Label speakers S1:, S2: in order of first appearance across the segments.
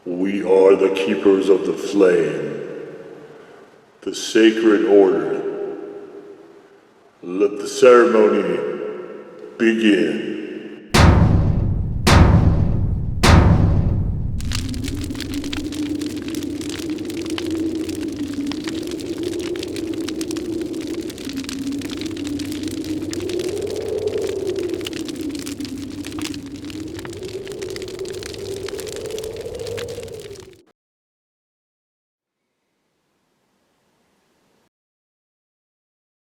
S1: We are the keepers of the flame, the sacred order. Let the ceremony begin.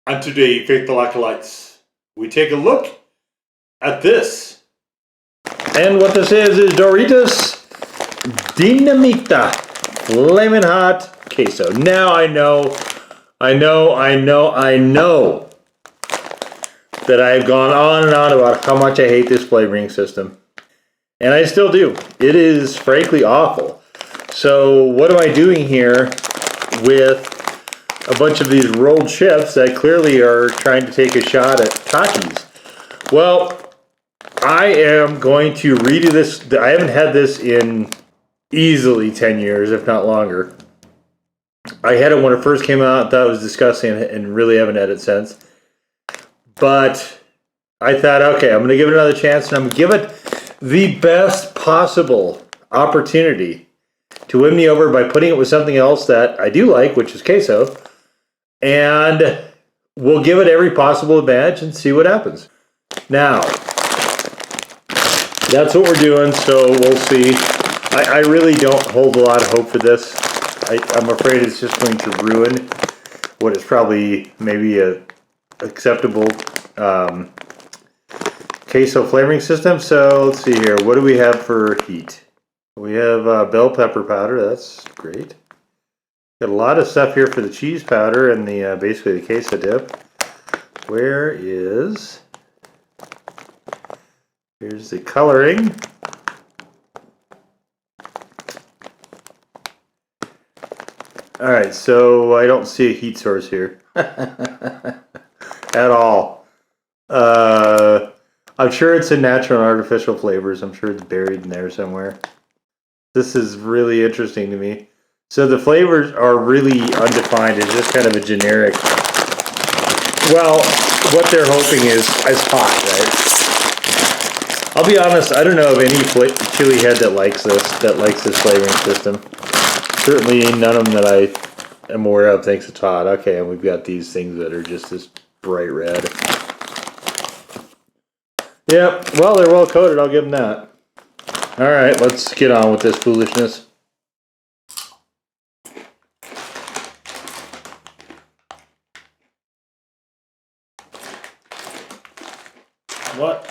S2: And today, faithful acolytes, we take a look at this. And what this is Doritos Dinamita Flamin' Hot Queso. Now I know that I've gone on and on about how much I hate this flavoring system. And I still do. It is frankly awful. So what am I doing here with a bunch of these rolled chips that clearly are trying to take a shot at Takis? Well, I am going to redo this. I haven't had this in easily 10 years, if not longer. I had it when it first came out, thought it was disgusting, and really haven't had it since. But I thought, okay, I'm going to give it another chance, and I'm going to give it the best possible opportunity to win me over by putting it with something else that I do like, which is queso. And we'll give it every possible advantage and see what happens. Now, that's what we're doing, so we'll see. I really don't hold a lot of hope for this. I'm afraid it's just going to ruin what is probably maybe a acceptable queso flavoring system. So let's see here. What do we have for heat? We have bell pepper powder. That's great. Got a lot of stuff here for the cheese powder and the basically the queso dip. Here's the coloring. Alright, so I don't see a heat source here. At all. I'm sure it's in natural and artificial flavors. I'm sure it's buried in there somewhere. This is really interesting to me. So the flavors are really undefined. It's just kind of a generic. Well, what they're hoping is hot, right? I'll be honest, I don't know of any chili head that likes this flavoring system. Certainly none of them that I am aware of thinks it's hot. Okay, and we've got these things that are just this bright red. Yep, well, they're well coated, I'll give them that. Alright, let's get on with this foolishness. What?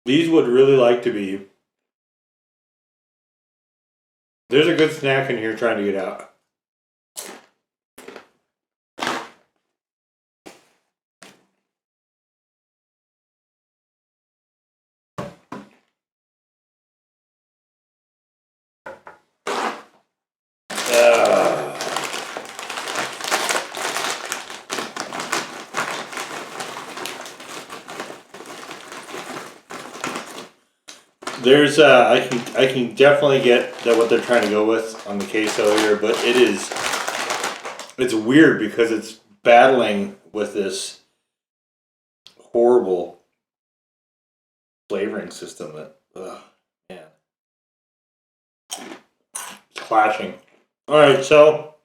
S2: These would really like to be. There's a good snack in here trying to get out. There's I can definitely get that what they're trying to go with on the queso here, but it's weird because it's battling with this horrible flavoring system that man, it's clashing. All right, so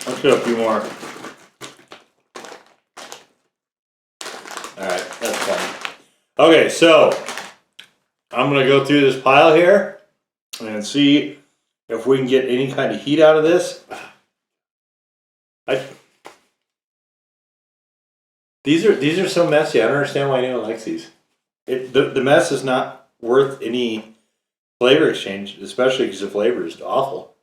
S2: let's get a few more. Alright, that's fine. Okay, so I'm going to go through this pile here and see if we can get any kind of heat out of this. These are so messy. I don't understand why anyone likes these. The mess is not worth any flavor exchange, especially because the flavor is awful.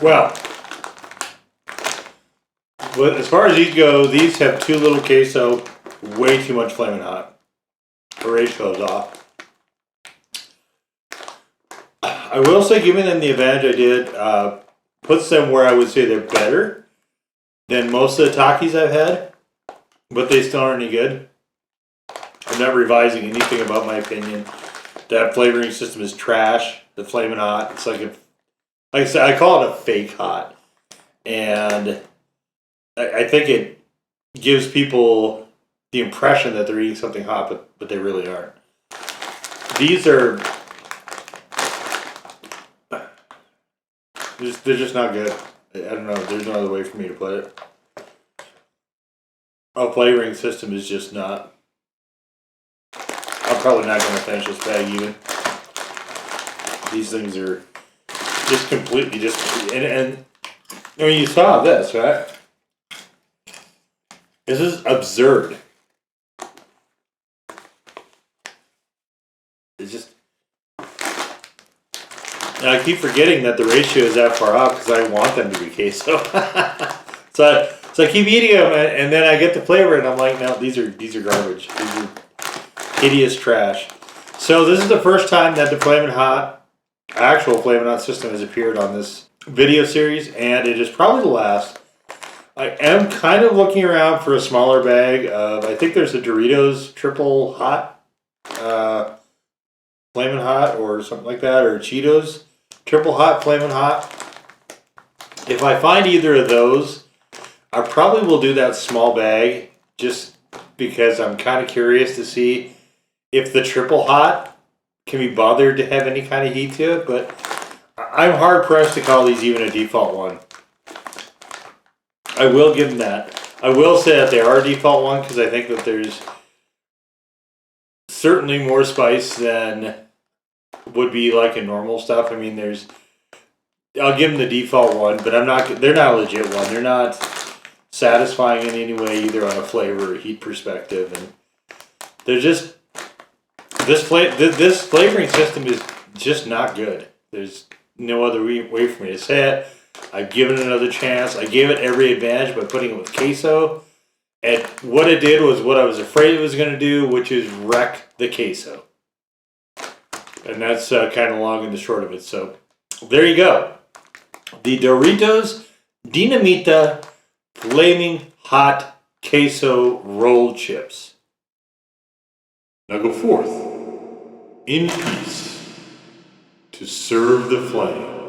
S2: Well, as far as these go, these have too little queso, way too much Flamin' Hot. The ratio is off. I will say giving them the advantage I did puts them where I would say they're better than most of the Takis I've had, but they still aren't any good. I'm not revising anything about my opinion. That flavoring system is trash. The Flamin' Hot, it's like I said, I call it a fake hot, and I think it gives people the impression that they're eating something hot, but they really aren't. These are they're just not good. I don't know. There's no other way for me to put it. Our flavoring system is just not. I'm probably not going to finish this bag even. These things are just completely and I mean, you saw this, right? This is absurd. It's just. And I keep forgetting that the ratio is that far off because I want them to be queso. so I keep eating them and then I get the flavor and I'm like, no, these are garbage. These are hideous trash. So this is the first time that the Flamin' Hot, actual Flamin' Hot system has appeared on this video series, and it is probably the last. I am kind of looking around for a smaller bag of, I think there's a Doritos triple hot, Flamin' Hot or something like that, or Cheetos triple hot, Flamin' Hot. If I find either of those, I probably will do that small bag just because I'm kind of curious to see if the triple hot can be bothered to have any kind of heat to it, but I'm hard pressed to call these even a default one. I will give them that. I will say that they are a default one because I think that there's certainly more spice than would be like in normal stuff. I mean, I'll give them the default one, but they're not a legit one. They're not satisfying in any way, either on a flavor or heat perspective, and they're just this flavoring system is just not good. There's no other way for me to say it. I've given it another chance. I gave it every advantage by putting it with queso, and what it did was what I was afraid it was going to do, which is wreck the queso. And that's kind of long and the short of it. So there you go. The Doritos Dinamita Flaming Hot Queso Roll Chips. Now go forth in peace to serve the flame.